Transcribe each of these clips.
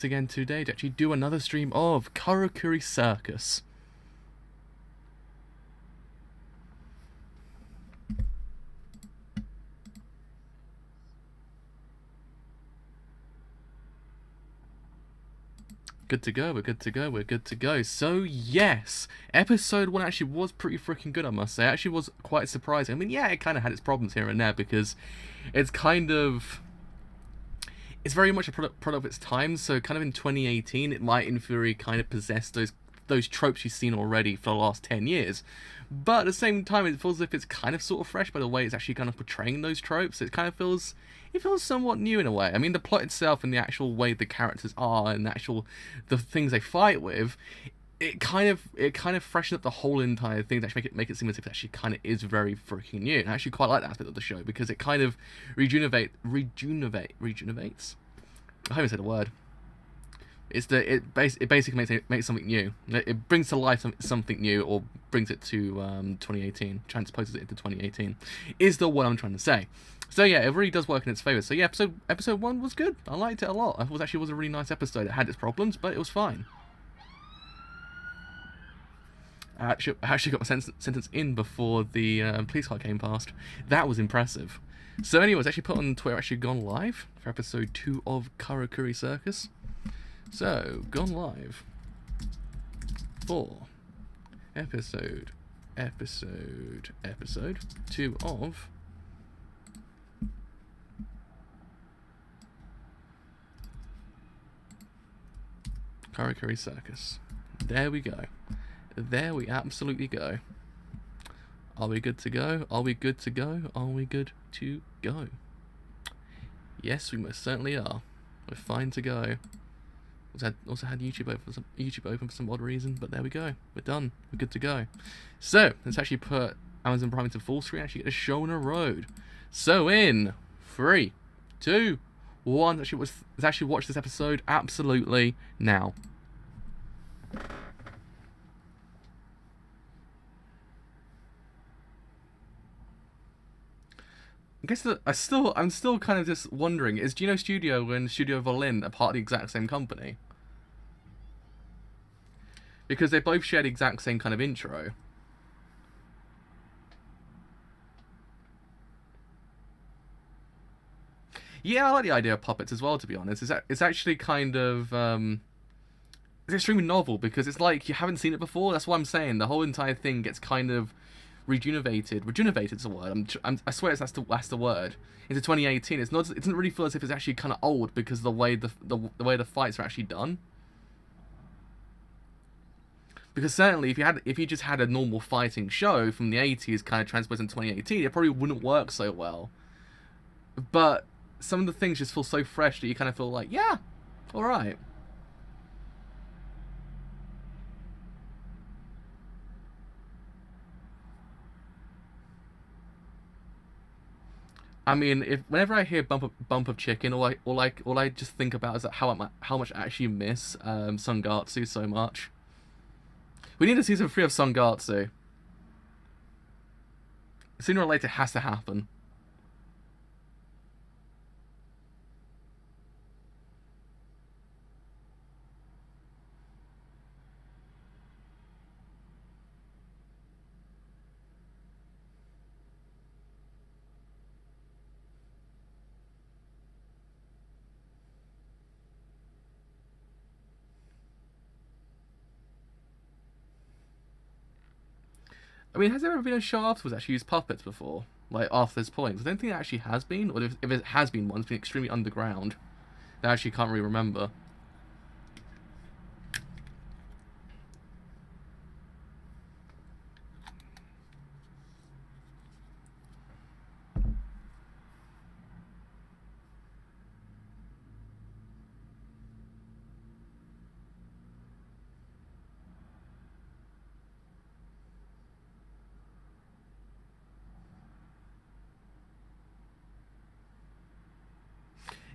again today to actually do another stream of Karakuri Circus. Good to go, we're good to go, we're good to go. So yes, episode 1 actually was pretty freaking good, I must say. It actually was quite surprising. I mean, yeah, it kind of had its problems here and there because it's kind of... it's very much a product of its time, so kind of in 2018 it might in theory kind of possess those tropes you've seen already for the last 10 years. But at the same time, it feels as if it's kind of sort of fresh by the way it's actually kind of portraying those tropes. It kind of feels... it feels somewhat new in a way. I mean, the plot itself and the actual way the characters are and the things they fight with, it kind of freshened up the whole entire thing to actually make it seem as if it actually kind of is very freaking new. And I actually quite like that aspect of the show because it kind of rejuvenates. I haven't said a word. It basically makes something new. It brings to life something new, or brings it to 2018. Transposes it into 2018 is the what I'm trying to say. So yeah, it really does work in its favour. So yeah, episode 1 was good. I liked it a lot. It was a really nice episode. It had its problems, but it was fine. I actually got my sentence in before the police car came past. That was impressive. So anyways, actually put on Twitter, actually gone live for episode 2 of Karakuri Circus. So, gone live for episode 2 of Karakuri Circus. There we go. There we absolutely go. Are we good to go? Are we good to go? Are we good to go? Yes, we most certainly are. We're fine to go. Also had YouTube open for some odd reason, but there we go. We're done. We're good to go. So let's actually put Amazon Prime into full screen. Actually get a show on a road. So in 3, 2, 1. Let's actually watch this episode absolutely now. I guess that I'm still kind of just wondering, is Geno Studio and Studio Berlin a part of the exact same company? Because they both share the exact same kind of intro. Yeah, I like the idea of puppets as well, to be honest. It's actually kind of... it's extremely novel, because it's like you haven't seen it before. That's what I'm saying. The whole entire thing gets kind of rejuvenated. Rejuvenated's a word. I swear that's the word. Into 2018. It doesn't really feel as if it's actually kind of old because of the way the fights are actually done. Because certainly, if you just had a normal fighting show from the 80s kind of transposed in 2018, it probably wouldn't work so well. But some of the things just feel so fresh that you kind of feel like, yeah, all right. I mean, whenever I hear bump of chicken, all I just think about is how much I actually miss Sangatsu so much. We need a season 3 of Sangatsu. Sooner or later, it has to happen. I mean, has there ever been a show afterwards that actually used puppets before? Like, after this point? I don't think it actually has been. Or if it has been one, it's been extremely underground. I actually can't really remember.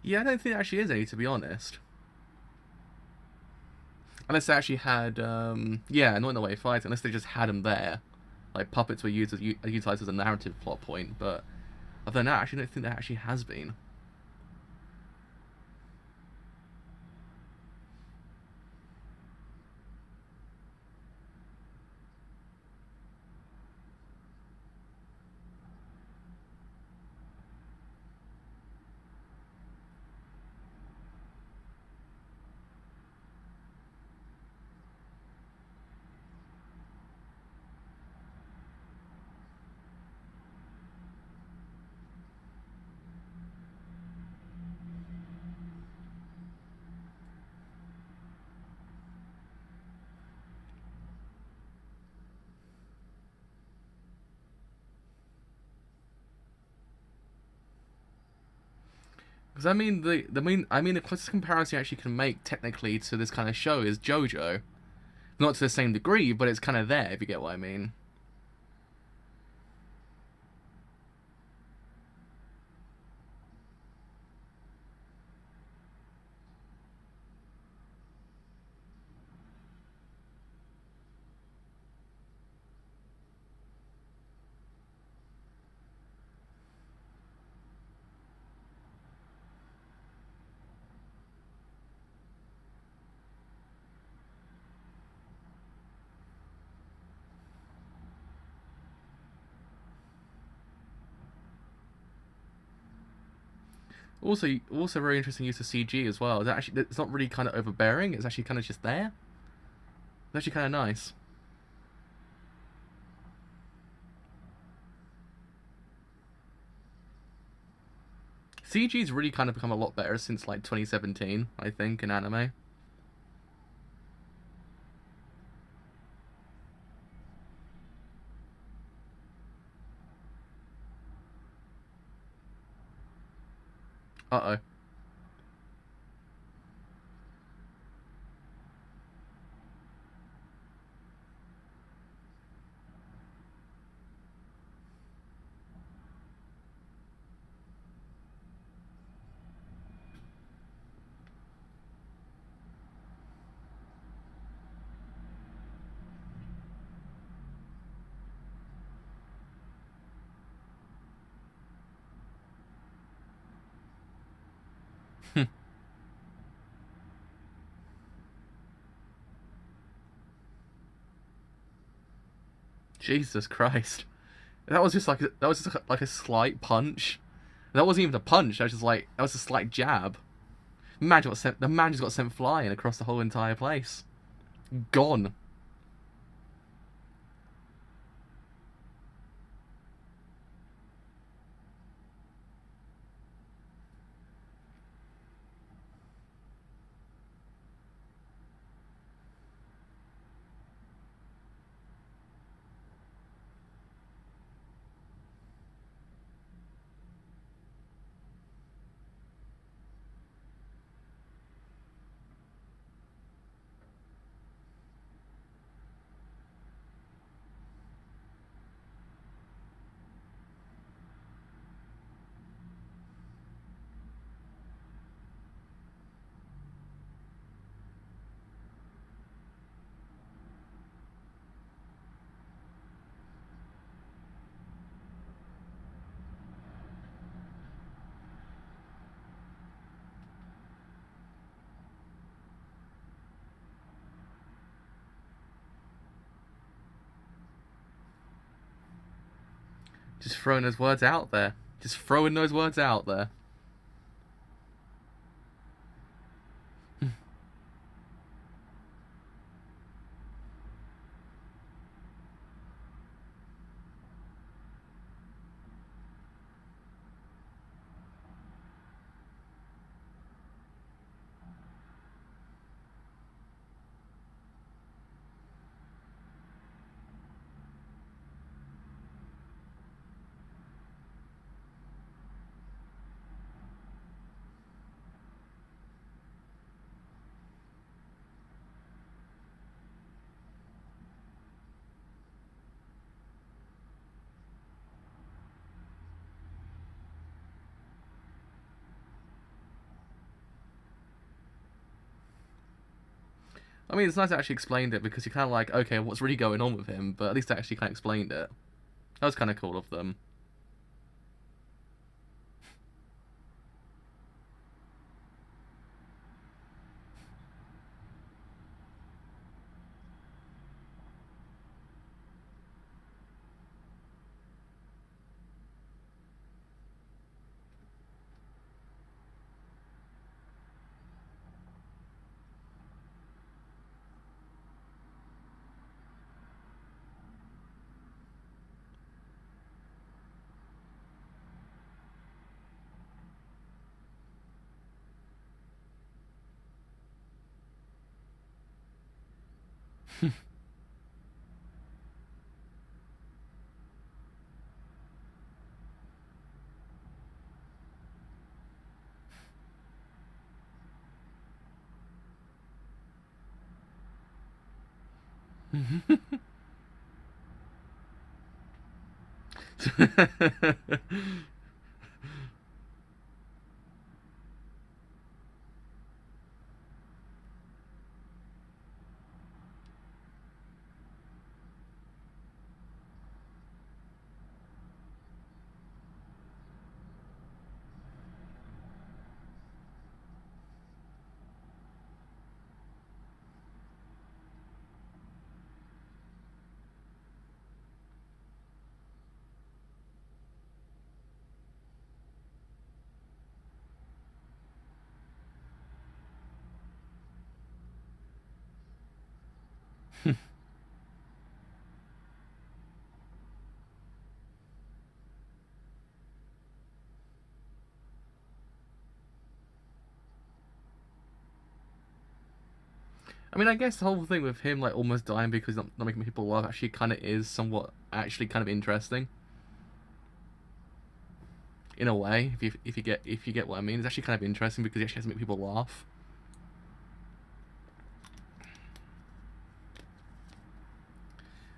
Yeah, I don't think there actually is any, to be honest. Unless they actually had, yeah, not in the way of fighting, unless they just had them there. Like, puppets were utilized as a narrative plot point, but other than that, I actually don't think there actually has been. Because the closest comparison you actually can make technically to this kind of show is JoJo. Not to the same degree, but it's kind of there, if you get what I mean. Also very interesting use of CG as well. It's not really kind of overbearing. It's actually kind of just there. It's actually kind of nice. CG's really kind of become a lot better since like 2017, I think, in anime. Uh-oh. Jesus Christ. That was just like a slight punch. That wasn't even a punch. That was a slight jab. The man just got sent flying across the whole entire place. Gone. Just throwing those words out there. Just throwing those words out there. I mean, it's nice to actually explained it because you're kind of like, okay, what's really going on with him? But at least they actually kind of explained it. That was kind of cool of them. I mean, I guess the whole thing with him like almost dying because not making people laugh actually kind of is somewhat actually kind of interesting in a way. If you get what I mean, it's actually kind of interesting because he actually has to make people laugh.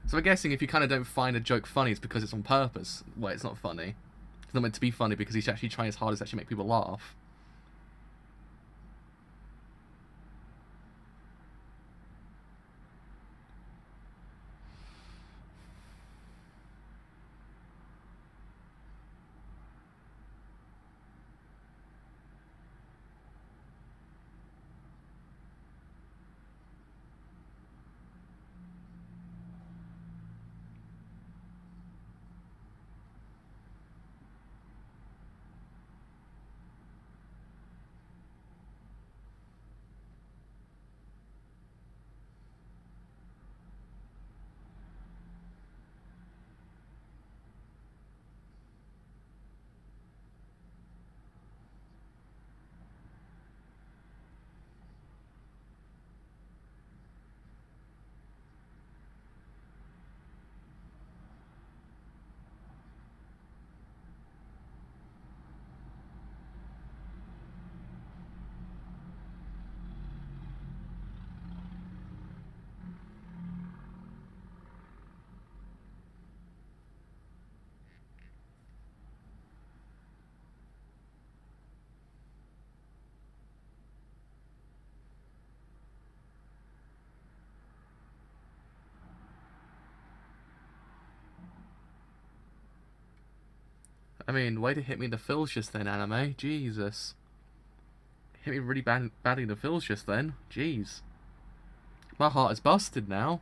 So I'm guessing if you kind of don't find a joke funny, it's because it's on purpose. Well, it's not funny. It's not meant to be funny because he's actually trying his hardest to actually make people laugh. I mean, way to hit me in the feels just then, anime. Jesus. Hit me really badly in the feels just then. Jeez. My heart is busted now.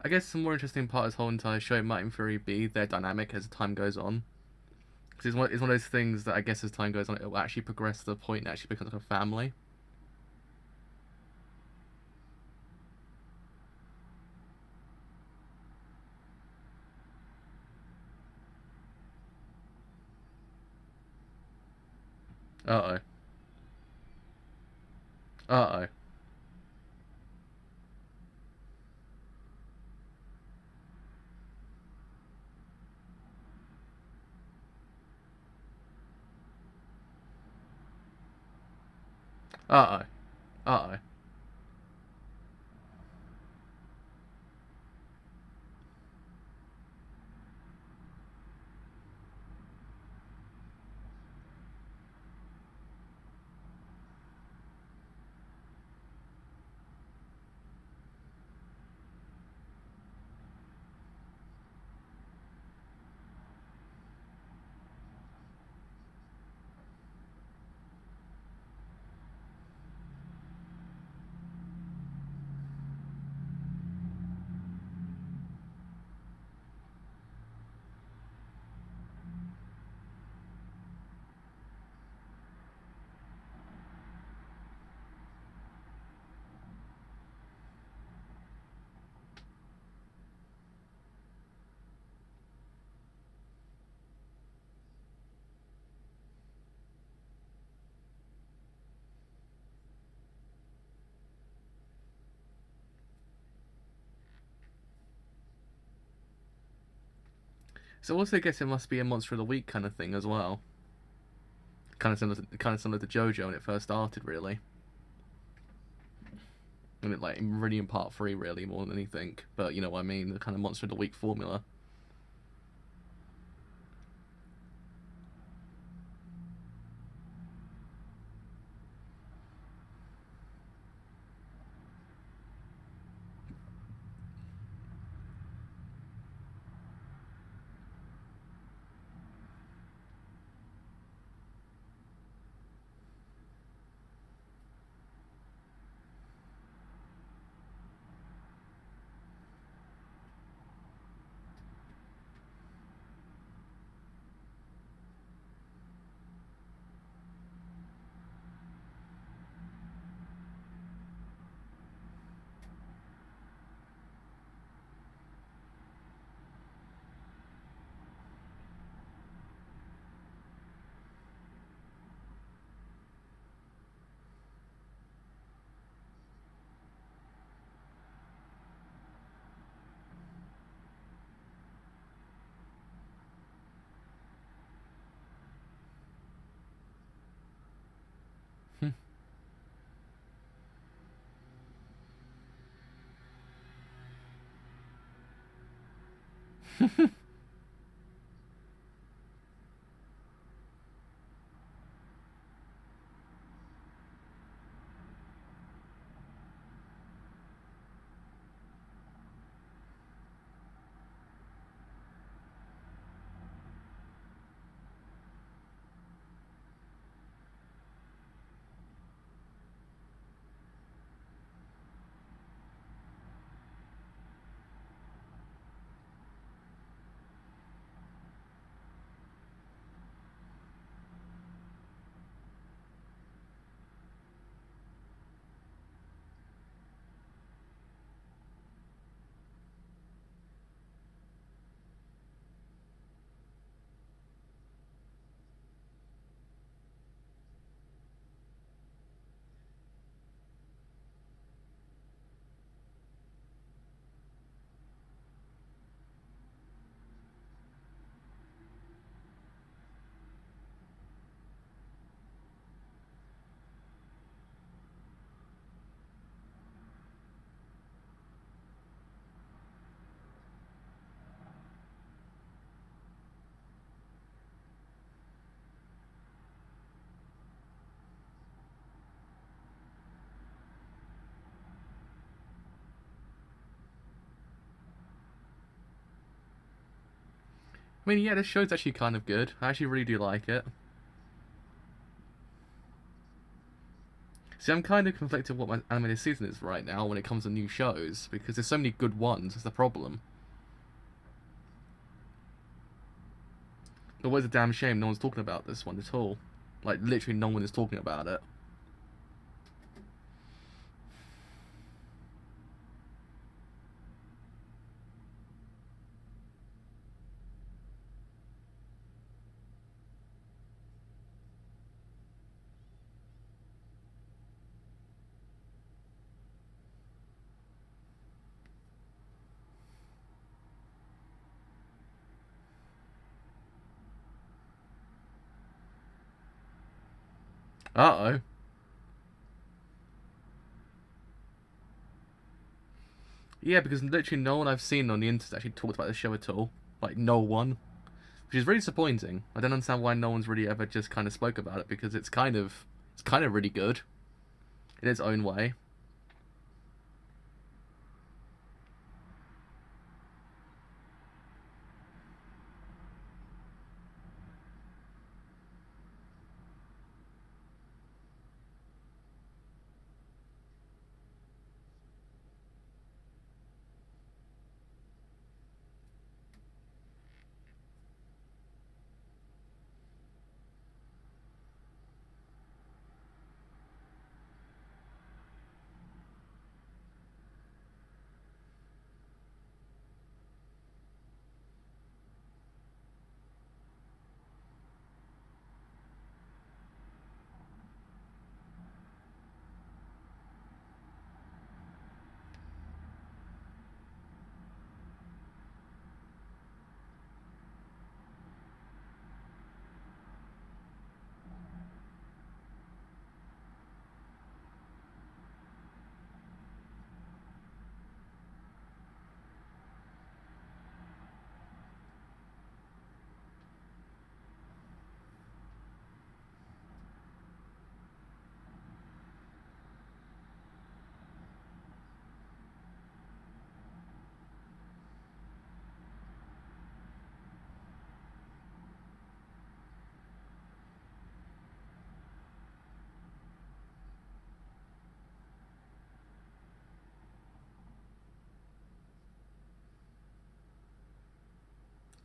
I guess the more interesting part of this whole entire show might in theory be their dynamic as time goes on. Because it's one of those things that I guess as time goes on, it will actually progress to the point that it actually becomes like a family. Uh-oh. Uh-oh. Uh-oh. Uh-oh. So also I guess it must be a Monster of the Week kind of thing as well. Kind of similar to JoJo when it first started, really. And it like really in part 3, really more than anything. But you know what I mean, the kind of Monster of the Week formula. I mean, yeah, this show's actually kind of good. I actually really do like it. See, I'm kind of conflicted what my animated season is right now when it comes to new shows, because there's so many good ones, that's the problem. But what a damn shame no one's talking about this one at all. Like, literally no one is talking about it. Uh-oh. Yeah, because literally no one I've seen on the internet actually talked about the show at all. Like, no one. Which is really disappointing. I don't understand why no one's really ever just kind of spoke about it, because it's kind of really good in its own way.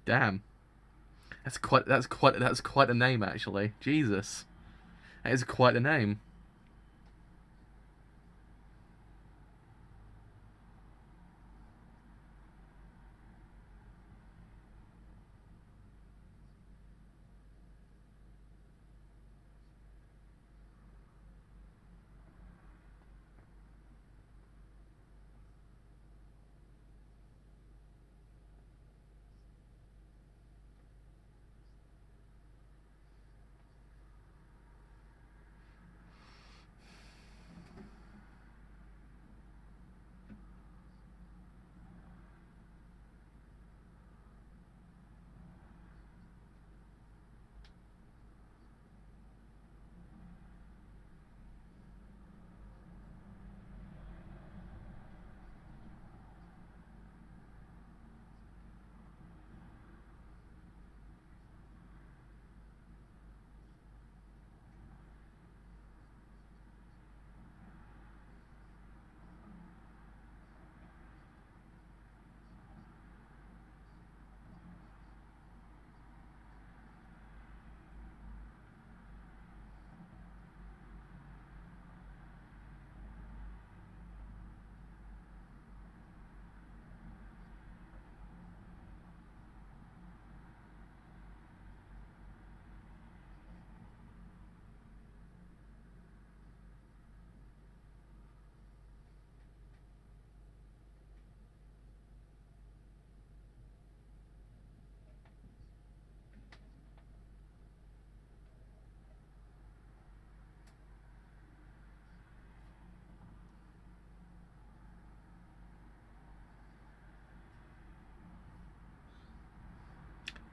Damn. That's quite a name, actually. Jesus. That is quite a name.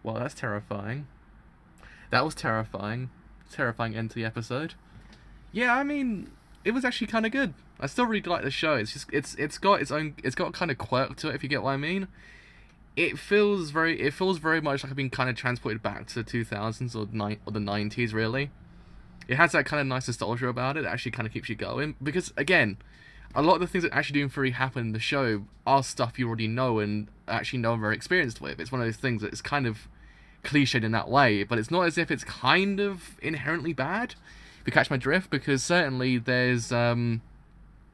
Well, that's terrifying. That was terrifying. Terrifying end to the episode. Yeah, I mean, it was actually kind of good. I still really like the show. It's got kind of quirk to it, if you get what I mean. It feels very much like I've been kind of transported back to the 2000s or the 90s, really. It has that kind of nice nostalgia about it that actually kind of keeps you going, because again, a lot of the things that actually do really happen in the show are stuff you already know and actually know and very experienced with. It's one of those things that is kind of cliched in that way, but it's not as if it's kind of inherently bad, if you catch my drift, because certainly there's times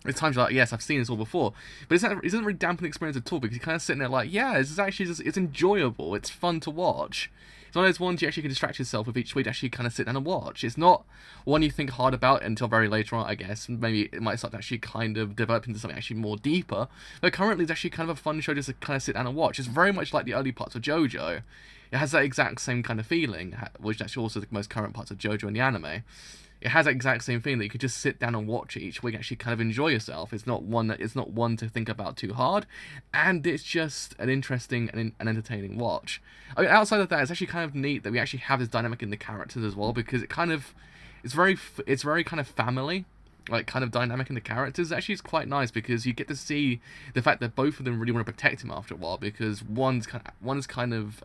you're like, yes, I've seen this all before, but it doesn't really dampen the experience at all, because you're kind of sitting there like, yeah, this is actually it's enjoyable, it's fun to watch. It's one of those ones you actually can distract yourself with each week to actually kind of sit down and watch. It's not one you think hard about until very later on, I guess. Maybe it might start to actually kind of develop into something actually more deeper. But currently, it's actually kind of a fun show just to kind of sit down and watch. It's very much like the early parts of JoJo. It has that exact same kind of feeling, which actually also the most current parts of JoJo in the anime. it has that exact same thing that you could just sit down and watch it each week, actually kind of enjoy yourself. It's not one to think about too hard, and it's just an interesting and an entertaining watch. I mean, outside of that, it's actually kind of neat that we actually have this dynamic in the characters as well, because it's very kind of family, like kind of dynamic in the characters. Actually, it's quite nice because you get to see the fact that both of them really want to protect him after a while, because one's kind of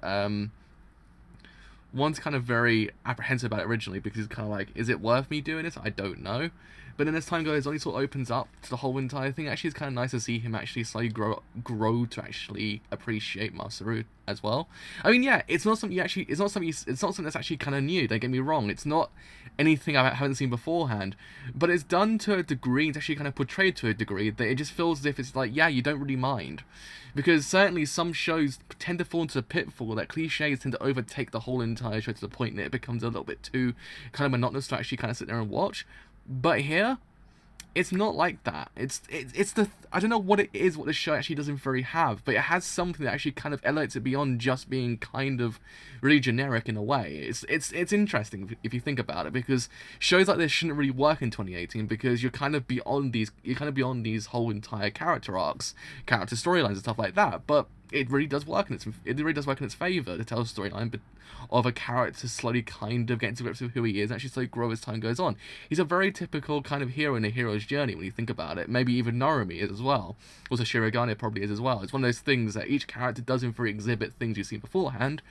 very apprehensive about it originally, because he's kind of like, is it worth me doing this? I don't know. But then as time goes on, he sort of opens up to the whole entire thing. Actually, it's kind of nice to see him actually slowly grow to actually appreciate Masaru as well. I mean, yeah, it's not something that's actually kind of new. Don't get me wrong. It's not anything I haven't seen beforehand, but it's done to a degree. It's actually kind of portrayed to a degree that it just feels as if it's like, yeah, you don't really mind. Because certainly some shows tend to fall into the pitfall that cliches tend to overtake the whole entire show to the point that it becomes a little bit too kind of monotonous to actually kind of sit there and watch. But here, it's not like that. It's I don't know what it is, what the show actually doesn't very have, but it has something that actually kind of elevates it beyond just being kind of really generic in a way. It's interesting if you think about it, because shows like this shouldn't really work in 2018, because you're kind of beyond these whole entire character arcs, character storylines and stuff like that. But it really does work in its favor to tell a storyline of a character slowly kind of getting to grips with who he is, and actually slowly grow as time goes on. He's a very typical kind of hero in a hero's journey when you think about it. Maybe even Narumi is as well. Also Shirogane probably is as well. It's one of those things that each character doesn't really exhibit things you've seen beforehand,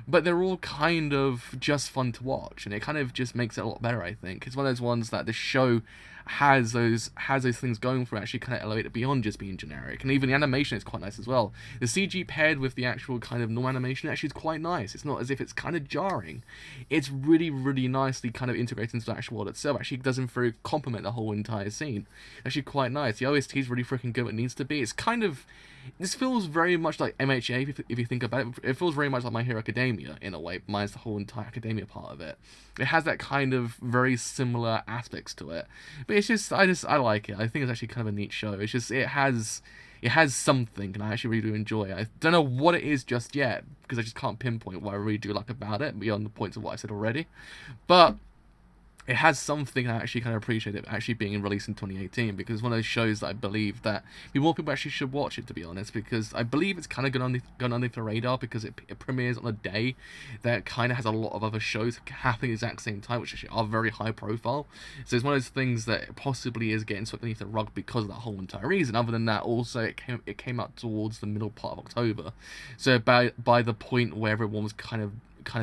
but they're all kind of just fun to watch, and it kind of just makes it a lot better, I think. It's one of those ones that the show has those things going for it, actually kind of elevate it beyond just being generic. And even the animation is quite nice as well. The CG paired with the actual kind of normal animation actually is quite nice. It's not as if it's kind of jarring. It's really, really nicely kind of integrated into the actual world itself. Actually doesn't very complement the whole entire scene. Actually quite nice. The OST is really freaking good what it needs to be. It's kind of, this feels very much like MHA if you think about it. It feels very much like My Hero Academia in a way, minus the whole entire academia part of it. It has that kind of very similar aspects to it. But it's just, I like it. I think it's actually kind of a neat show. It's just, it has something, and I actually really do enjoy it. I don't know what it is just yet, because I just can't pinpoint what I really do like about it, beyond the points of what I said already. But it has something I actually kind of appreciate it actually being released in 2018, because it's one of those shows that I believe that more people actually should watch it, to be honest, because I believe it's kind of gone underneath the radar, because it premieres on a day that kind of has a lot of other shows happening at the exact same time, which actually are very high profile. So it's one of those things that possibly is getting swept underneath the rug because of that whole entire reason. Other than that, also it came out towards the middle part of October, so by the point where everyone was kind of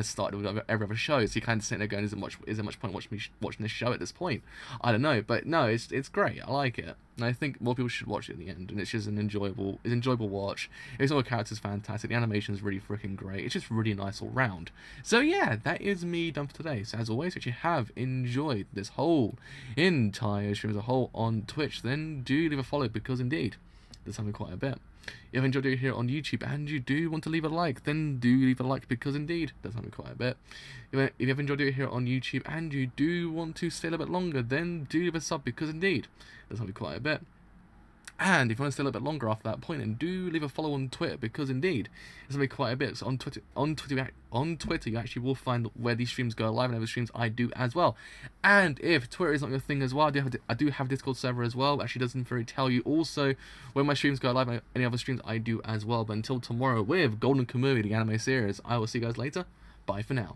started with every other show, so you kind of sitting there going, is there much point watching this show at this point? I don't know, but no, it's great. I like it, and I think more people should watch it in the end. And it's just an enjoyable watch. It's all the characters fantastic. The animation is really freaking great. It's just really nice all round. So yeah, that is me done for today. So as always, if you have enjoyed this whole entire stream as a whole on Twitch, then do leave a follow, because indeed there's something quite a bit. If you have enjoyed it here on YouTube and you do want to leave a like, then do leave a like, because indeed does help me quite a bit. If you have enjoyed it here on YouTube and you do want to stay a little bit longer, then do leave a sub, because indeed does help me quite a bit. And if you want to stay a little bit longer after that point, then do leave a follow on Twitter, because indeed it's going to be quite a bit. So on Twitter, you actually will find where these streams go live, and other streams I do as well. And if Twitter is not your thing as well, I do have a Discord server as well. Actually doesn't very tell you also when my streams go live, and any other streams I do as well. But until tomorrow with Golden Kamuy, the anime series, I will see you guys later. Bye for now.